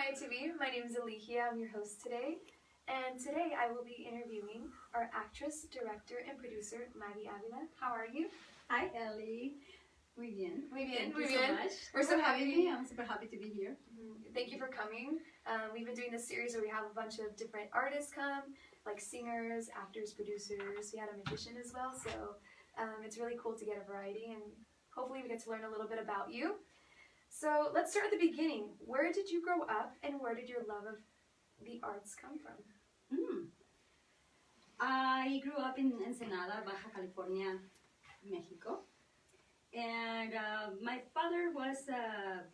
Hi TV, my name is Eligia, I'm your host today, and today I will be interviewing our actress, director, and producer, Magi Avila. How are you? Hi Ellie. Muy bien. Muy bien, Thank muy you bien. so much. We're so happy. I'm super happy to be here. Thank you for coming. We've been doing this series where we have a bunch of different artists come, like singers, actors, producers. We had a magician as well, so it's really cool to get a variety, and hopefully we get to learn a little bit about you. So let's start at the beginning. Where did you grow up, and where did your love of the arts come from? I grew up in Ensenada, Baja California, Mexico. And my father was a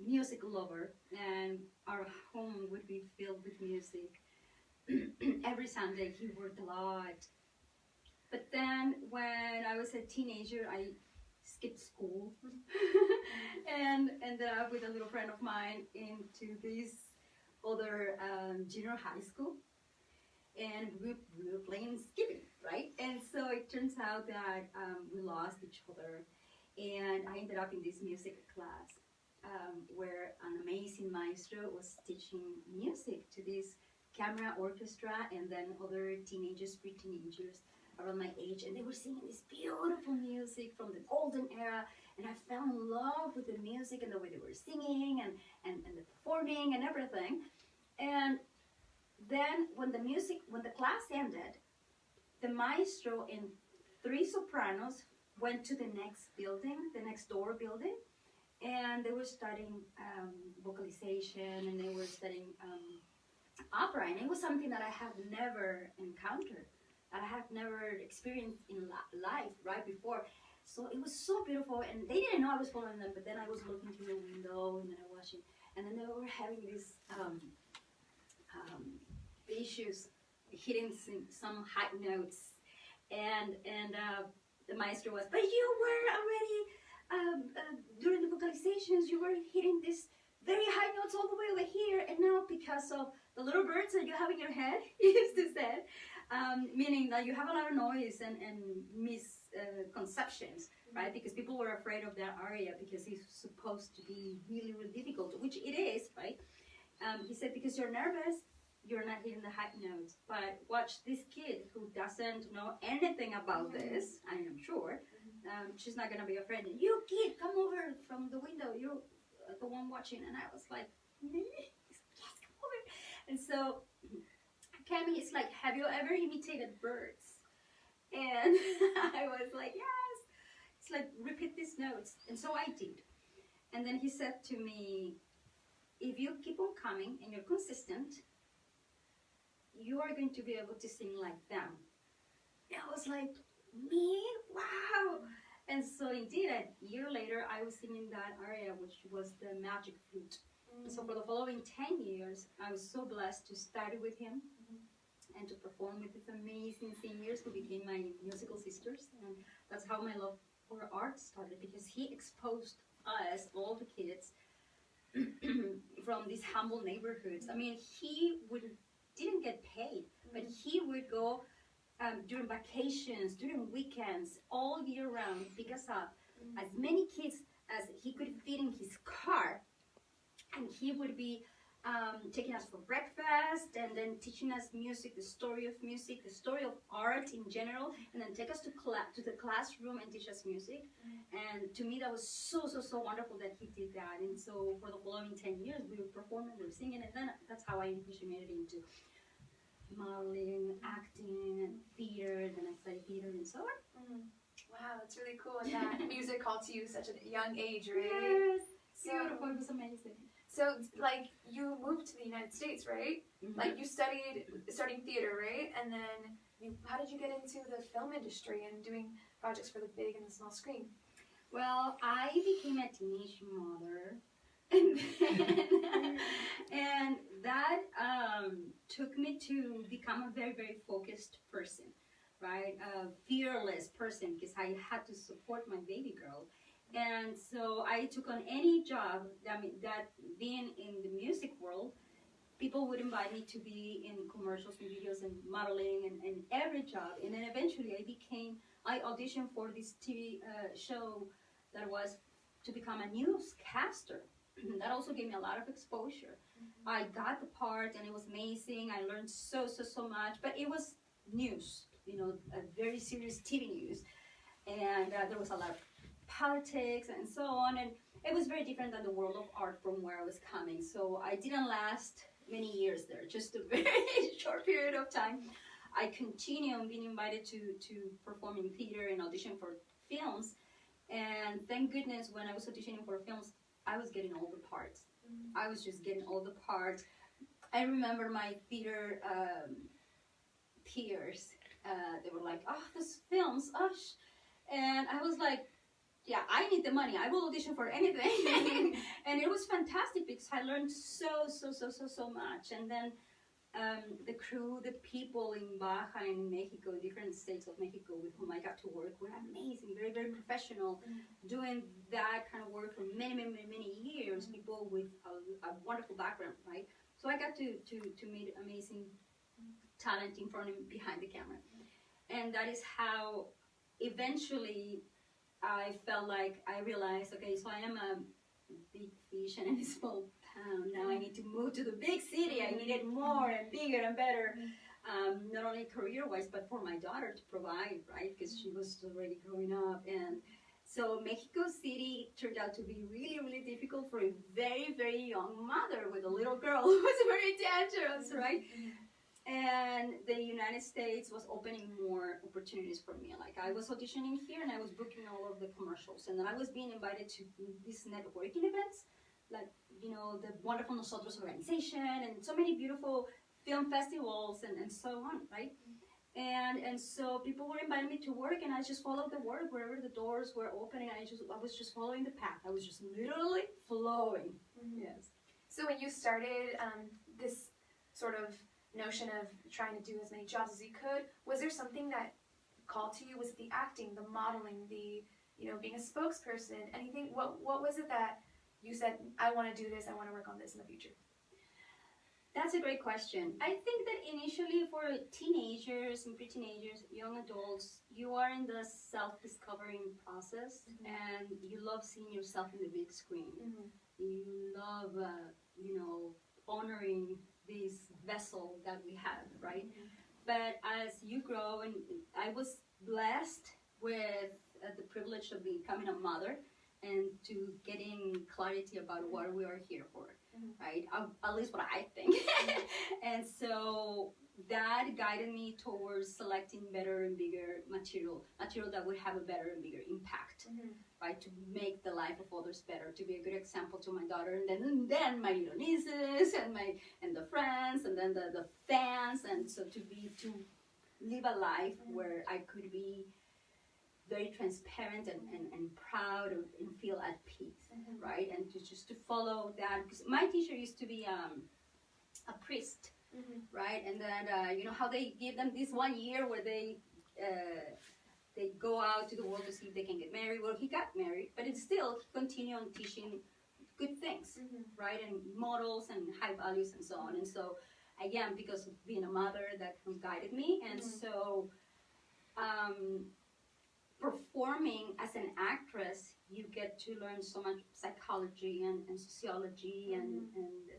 music lover, and our home would be filled with music. Every Sunday he worked a lot. But then when I was a teenager, I skipped school and ended up with a little friend of mine into this other junior high school. And we were playing skipping, right? And so it turns out that we lost each other. And I ended up in this music class where an amazing maestro was teaching music to this camera orchestra and then other teenagers, pre-teenagers around my age. And they were singing this beautiful music from the golden era. And I fell in love with the music and the way they were singing and the performing and everything. And then when the class ended, the maestro and 3 sopranos went to the next building, the next door building, and they were studying vocalization, and they were studying opera, and it was something that I had never encountered, that I had never experienced in life right before. So it was so beautiful, and they didn't know I was following them, but then I was looking through the window, and then I was watching, and then they were having these issues, hitting some high notes, and the maestro was, but you were already, during the vocalizations, you were hitting these very high notes all the way over here, and now because of the little birds that you have in your head, he used to say, meaning that you have a lot of noise and misconceptions, right? Because people were afraid of that aria because it's supposed to be really, really difficult, which it is, right? He said, because you're nervous, you're not hitting the high notes. But watch this kid who doesn't know anything about this, I am sure. She's not going to be afraid. You kid, come over from the window. You're the one watching. And I was like, me? Yes, come over. And so Cami is like, have you ever imitated birds? And I was like, yes. It's like, repeat these notes. And so I did. And then he said to me, if you keep on coming and you're consistent, you are going to be able to sing like them. And I was like, me? Wow! And so indeed, a year later, I was singing that aria, which was the Magic Flute. And so for the following 10 years, I was so blessed to study with him and to perform with these amazing singers who became my musical sisters. And that's how my love for art started, because he exposed us, all the kids, from these humble neighborhoods. I mean, he didn't get paid, but he would go during vacations, during weekends, all year round, because of as many kids as he could fit in his car. And he would be taking us for breakfast, and then teaching us music, the story of music, the story of art in general, and then take us to the classroom and teach us music. And to me, that was so wonderful that he did that. And so for the following 10 years, we were performing, we were singing, and then that's how I originated into modeling, acting, and theater. Then I studied theater and so on. Wow, that's really cool. And that music called to you such a young age, right? Yes, so, beautiful. It was amazing. So, like, you moved to the United States, right? Like, you studying theater, right? And then, how did you get into the film industry and doing projects for the big and the small screen? Well, I became a teenage mother, and that took me to become a very focused person, right? A fearless person, because I had to support my baby girl. And so I took on any job that being in the music world, people would invite me to be in commercials and videos and modeling and every job. And then eventually I auditioned for this TV show that was to become a newscaster. That also gave me a lot of exposure. I got the part and it was amazing. I learned so much, but it was news, a very serious TV news, and there was a lot of politics and so on, and it was very different than the world of art from where I was coming. So I didn't last many years there, just a very short period of time. I continued being invited to perform in theater and audition for films, and thank goodness when I was auditioning for films, I was getting all the parts. I was just getting all the parts. I remember my theater peers, they were like, oh, this films, oh, and I was like, yeah, I need the money. I will audition for anything. And it was fantastic because I learned so much. And then the crew, the people in Baja and Mexico, different states of Mexico with whom I got to work were amazing, very, very professional, doing that kind of work for many years, people with a wonderful background, right? So I got to meet amazing talent in front and behind the camera. And that is how eventually I felt like I realized, okay, so I am a big fish in a small pond. Now I need to move to the big city. I need it more and bigger and better, not only career-wise, but for my daughter to provide, right? Because she was already growing up. And so Mexico City turned out to be really, really difficult for a very, very young mother with a little girl who was very dangerous, right? And the United States was opening more opportunities for me. Like I was auditioning here and I was booking all of the commercials. And then I was being invited to these networking events, like, the wonderful Nosotros organization and so many beautiful film festivals and so on, right? And so people were inviting me to work and I just followed the work wherever the doors were opening. I was just following the path. I was just literally flowing. Yes. So when you started this sort of notion of trying to do as many jobs as you could, was there something that called to you? Was it the acting, the modeling, the being a spokesperson, anything? What was it that you said, I want to do this, I want to work on this in the future? That's a great question. I think that initially for teenagers and pre-teenagers, young adults, you are in the self-discovering process, and you love seeing yourself in the big screen. You love honoring this vessel that we have, right? But as you grow, and I was blessed with the privilege of becoming a mother and to getting clarity about what we are here for, right? At least what I think. And so that guided me towards selecting better and bigger material that would have a better and bigger impact, right? To make the life of others better, to be a good example to my daughter, and then my little nieces and the friends, and then the fans, and so to live a life where I could be very transparent and proud and feel at peace, right? And to follow that, because my teacher used to be a priest, right? And then how they give them this 1 year where they go out to the world to see if they can get married. Well, he got married, but it's still he continued on teaching good things, right? And models and high values and so on. And so again, because of being a mother, that guided me. And so performing as an actress, you get to learn so much psychology and sociology, and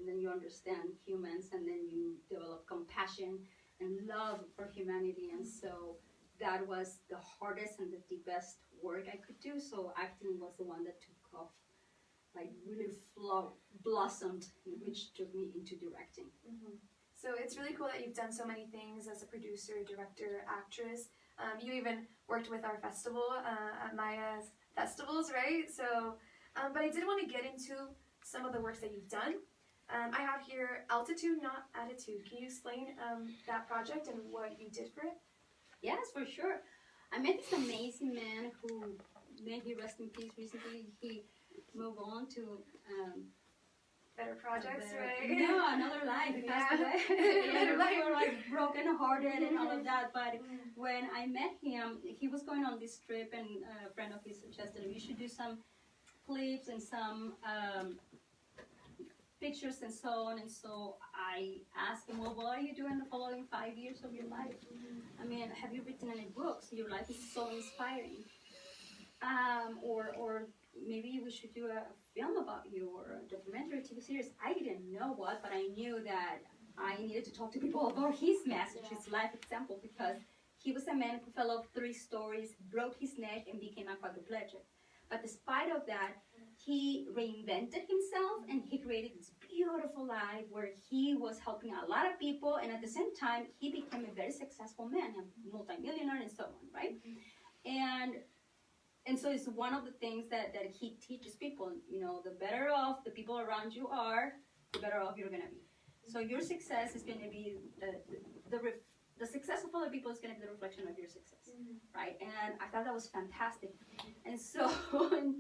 then you understand humans, and then you develop compassion and love for humanity. And so that was the hardest and the deepest work I could do. So acting was the one that took off, like really blossomed, which took me into directing. So it's really cool that you've done so many things as a producer, director, actress. You even worked with our festival at Maya's festivals, right? So, but I did want to get into some of the works that you've done. I have here Altitude, Not Attitude. Can you explain that project and what you did for it? Yes, for sure. I met this amazing man who, may he rest in peace, recently he moved on to better projects, right? No, another life. He passed away. Another life. We were like broken hearted and all of that. But when I met him, he was going on this trip, and a friend of his suggested we should do some clips and some pictures and so on. And so I asked him, well, what are you doing the following 5 years of your life? I mean, have you written any books? Your life is so inspiring. Or maybe we should do a film about you or a documentary TV series. I didn't know what, but I knew that I needed to talk to people about his message, his life example, because he was a man who fell off 3 stories, broke his neck, and became a quadriplegic. But despite of that, he reinvented himself and he created this beautiful life where he was helping a lot of people, and at the same time, he became a very successful man, a multimillionaire and so on, right? And so it's one of the things that he teaches people, you know, the better off the people around you are, the better off you're going to be. So your success is going to be the success of other people is going to be the reflection of your success, right? And I thought that was fantastic. And so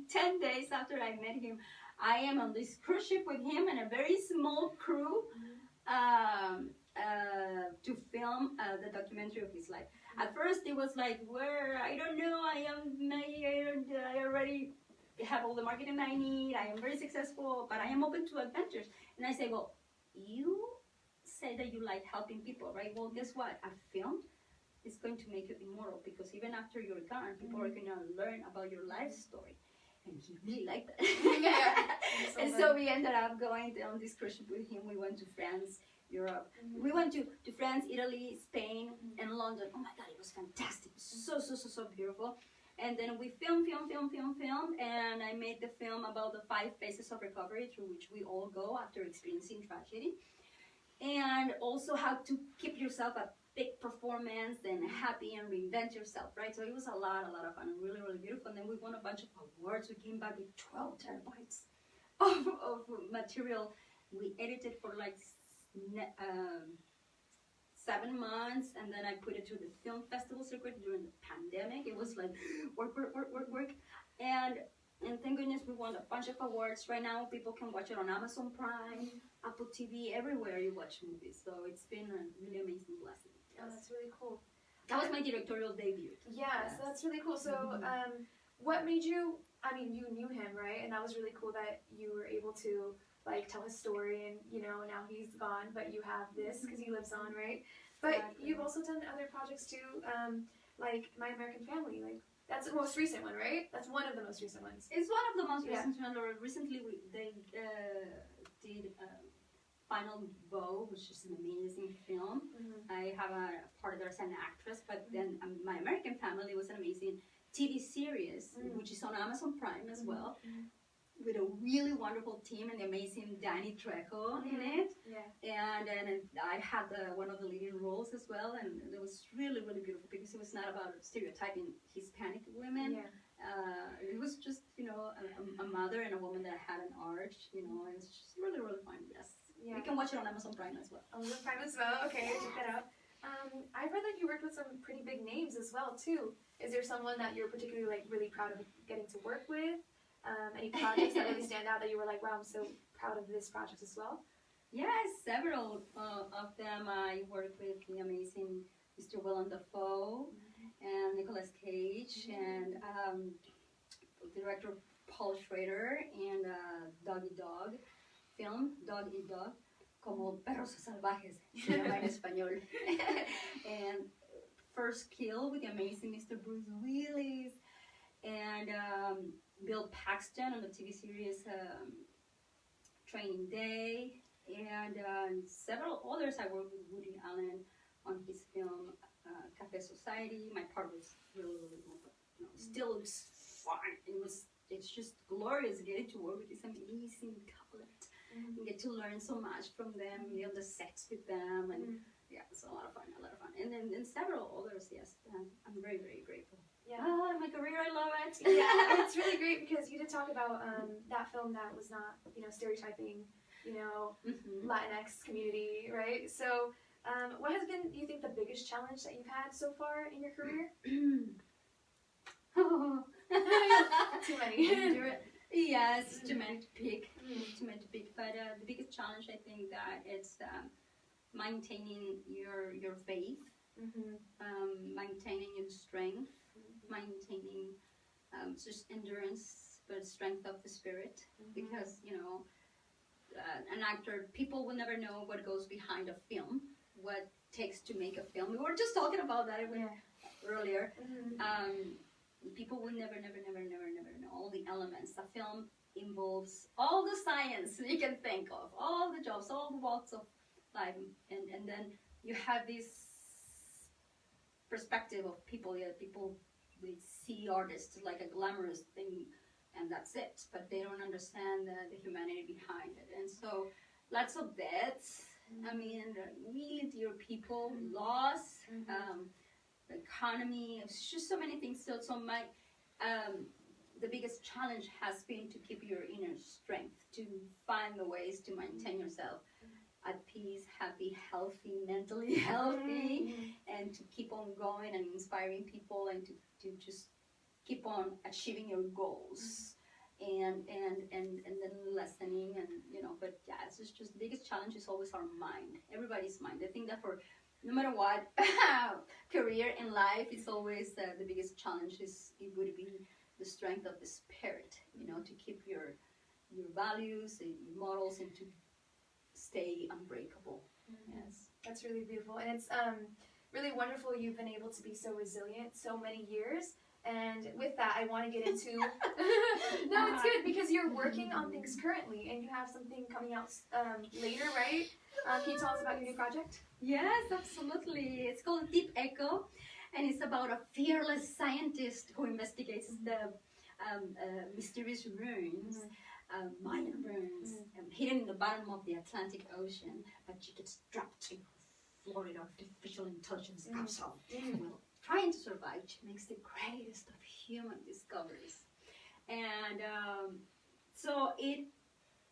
10 days after I met him, I am on this cruise ship with him and a very small crew to film the documentary of his life. At first, it was like, I don't know, I already have all the marketing I need, I am very successful, but I am open to adventures. And I say, well, you say that you like helping people, right? Well, guess what? A film is going to make you immortal, because even after you're gone, people are going to learn about your life story. And he really liked that. And so we ended up going on this cruise ship with him. We went to France, Europe. We went to France, Italy, Spain, and London. Oh my God, it was fantastic. So beautiful. And then we filmed, and I made the film about the 5 phases of recovery through which we all go after experiencing tragedy. And also how to keep yourself at big performance and happy and reinvent yourself, right? So it was a lot of fun and really, really beautiful. And then we won a bunch of awards. We came back with 12 terabytes of material. We edited for like 7 months, and then I put it through the film festival circuit during the pandemic. It was like work. And thank goodness we won a bunch of awards. Right now people can watch it on Amazon Prime, Apple TV, everywhere you watch movies. So it's been a really amazing blessing. Yes. Oh, that's really cool. That was my directorial debut. Yeah, so that's really cool. So what made you, I mean, you knew him, right? And that was really cool that you were able to like tell his story, and you know, now he's gone, but you have this because he lives on, right? But you've also done other projects too, like My American Family, like that's the most recent one, right? That's one of the most recent ones. It's one of the most recent ones. Recently, they did Final Bow, which is an amazing film. I have a part there as an actress, but then My American Family was an amazing TV series, which is on Amazon Prime as well, with a really wonderful team and the amazing Danny Trejo in it. And I had one of the leading roles as well, and it was really, really beautiful because it was not about stereotyping Hispanic women. It was just, you know, a mother and a woman that had an arch, you know, and it's just really, really fun. Yes. You can watch it on Amazon Prime as well. Amazon Prime as well. Okay, check that out. I've read that you worked with some pretty big names as well too. Is there someone that you're particularly like really proud of getting to work with? Any projects that really stand out that you were like, wow, I'm so proud of this project as well? Yes, several of them. I worked with the amazing Mr. Willem Dafoe and Nicolas Cage and director Paul Schrader and Dog Eat Dog film, Dog Eat Dog, como Perros Salvajes, se llama en español. And First Kill with the amazing Mr. Bruce Willis and Bill Paxton on the TV series Training Day, and several others. I worked with Woody Allen on his film Cafe Society. My part was really, really good, but you know, still looks fun. It's just glorious getting to work with this amazing couple and get to learn so much from them, be on the sets with them, and yeah, it's a lot of fun, And then several others, yes, I'm very, very grateful. Yeah. My career, I love it. Yeah, it's really great because you did talk about that film that was not, you know, stereotyping, you know, Latinx community, right? So, what has been, do you think, the biggest challenge that you've had so far in your career? Too many. Yes, too many to pick. But the biggest challenge, I think, that it's maintaining your faith, maintaining your strength, maintaining just endurance, but strength of the spirit. Because, you know, an actor, people will never know what goes behind a film, what takes to make a film. We were just talking about that earlier. People will never know all the elements. The film involves all the science you can think of, all the jobs, all the walks of life, and then you have this perspective of people. Yeah, people they see artists like a glamorous thing, and that's it. But they don't understand the humanity behind it, and so lots of deaths. I mean, really dear people, loss, the economy. It's just so many things. So my the biggest challenge has been to keep your inner strength, to find the ways to maintain yourself at peace, happy, healthy, mentally healthy, and to keep on going and inspiring people, and to just keep on achieving your goals. And then lessening, and but yeah, it's just the biggest challenge is always our mind, everybody's mind. I think that for no matter what career in life, is always the biggest challenge it would be the strength of the spirit, to keep your values and your morals, and to stay unbreakable. Yes, that's really beautiful, and it's really wonderful you've been able to be so resilient so many years. And with that, I want to get into no, it's good because you're working on things currently, and you have something coming out later, right? Can you tell us about your new project? Yes, absolutely. It's called Deep Echo, and it's about a fearless scientist who investigates the mysterious ruins, Mayan ruins, hidden in the bottom of the Atlantic Ocean, but she gets dropped in Florida artificial intelligence capsule. Well, trying to survive, she makes the greatest of human discoveries. And so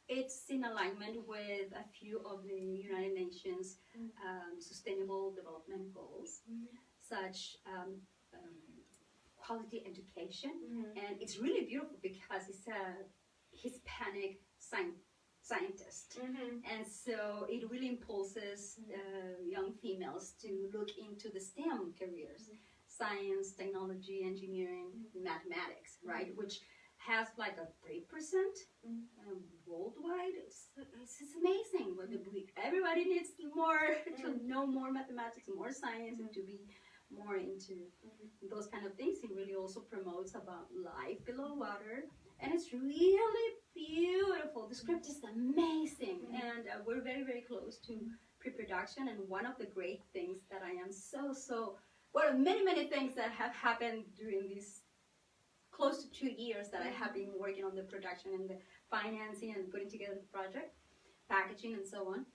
it's in alignment with a few of the United Nations Sustainable Development Goals, such quality education. And it's really beautiful because it's a Hispanic scientist. And so it really impulses young females to look into the STEM careers, science, technology, engineering, mathematics, right? Which has like a 3% worldwide. It's amazing. Everybody needs more to know more mathematics, more science, and to be more into those kind of things. It really also promotes about life below water, and it's really beautiful. The script is amazing, and we're very close to pre-production. And one of the great things that I am many things that have happened during these close to 2 years that I have been working on the production and the financing and putting together the project, packaging and so on.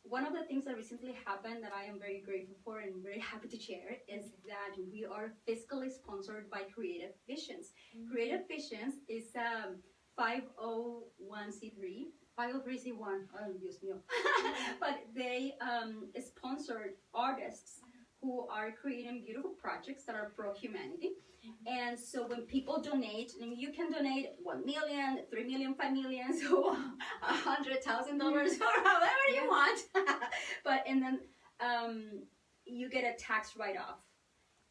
One of the things that recently happened that I am very grateful for and very happy to share is that we are fiscally sponsored by Creative Visions. Creative Visions is 501c3, 503c1, oh Dios mío. But they sponsored artists who are creating beautiful projects that are pro-humanity. And so when people donate, and you can donate 1 million, 3 million, 5 million, so $100,000 or however you want. And then you get a tax write-off.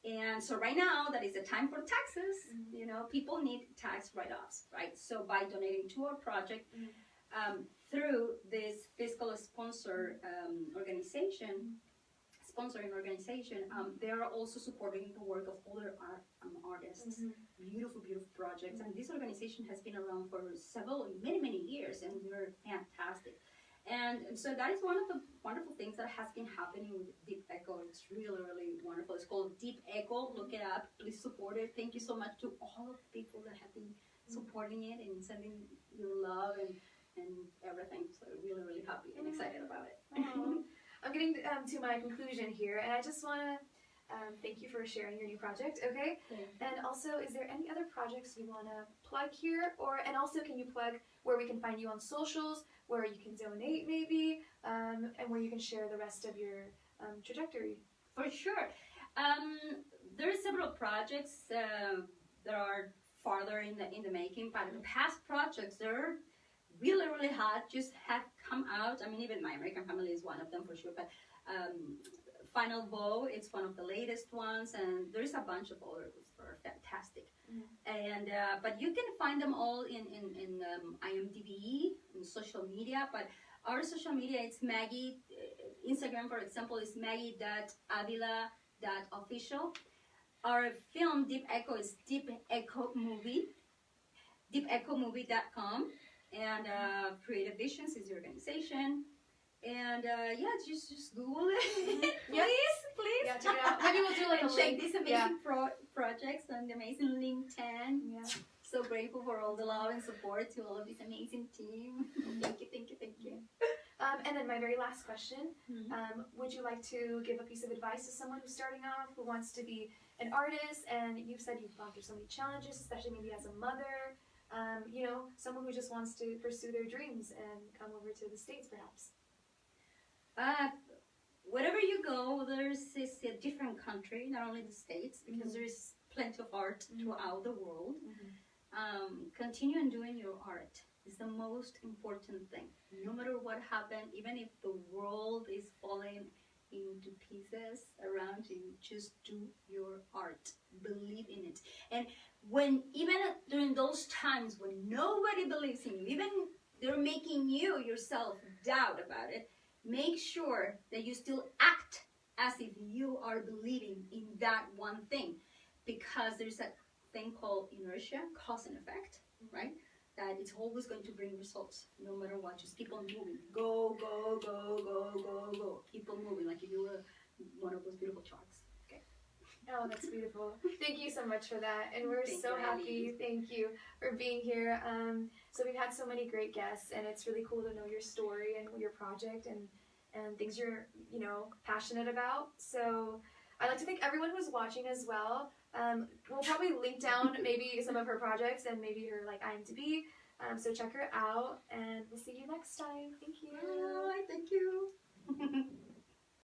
And so right now that is the time for taxes. People need tax write-offs, right? So by donating to our project through this fiscal sponsoring organization, they are also supporting the work of other artists. Beautiful projects. And this organization has been around for many years, and they're fantastic. And so that is one of the wonderful things that has been happening with Deep Echo. It's really wonderful. It's called Deep Echo. Look it up. Please support it. Thank you so much to all of the people that have been supporting it and sending your love and everything. So really happy and excited about it. I'm getting to my conclusion here, and I just want to thank you for sharing your new project, okay? And also, is there any other projects you want to plug here? And also, can you plug where we can find you on socials, where you can donate maybe, and where you can share the rest of your trajectory? For sure. There are several projects that are farther in the making, but the past projects, they're really hot, just have come out. I mean, even My American Family is one of them for sure, but Final Bow, it's one of the latest ones, and there's a bunch of others that are fantastic. And but you can find them all in IMDb, in social media. But our social media, it's Magi. Instagram, for example, is Magi.Avila.official. our film Deep Echo is Deep Echo Movie, deepechomovie.com, and Creative Visions is the organization. And yeah, just Google it, please. Yeah, check it out. Maybe we'll do like a And check link. these amazing projects and the amazing LinkedIn. Yeah. So grateful for all the love and support to all of this amazing team. Thank you, thank you, thank you. And then my very last question, Mhm. would you like to give a piece of advice to someone who's starting off, who wants to be an artist, and you've said you've gone through so many challenges, especially maybe as a mother, you know, someone who just wants to pursue their dreams and come over to the States perhaps? Wherever you go, there's a different country, not only the States, because there's plenty of art throughout the world. Continue on doing your art. Is the most important thing. No matter what happened, even if the world is falling into pieces around you, just do your art. Believe in it. And when even during those times when nobody believes in you, even they're making you yourself doubt about it, make sure that you still act as if you are believing in that one thing, because there's a thing called inertia, cause and effect, right? That it's always going to bring results no matter what. Just keep on moving. Go, go, go, go, go, go. Keep on moving like if you were one of those beautiful sharks. Okay. Oh, that's beautiful. Thank you so much for that. And we're Thank so you, happy. Ellie. Thank you for being here. So we've had so many great guests, and it's really cool to know your story and your project and things you're, you know, passionate about. So I'd like to thank everyone who's watching as well. We'll probably link down maybe some of her projects and maybe her like IMDb. So check her out, and we'll see you next time. Thank you. Bye. Thank you.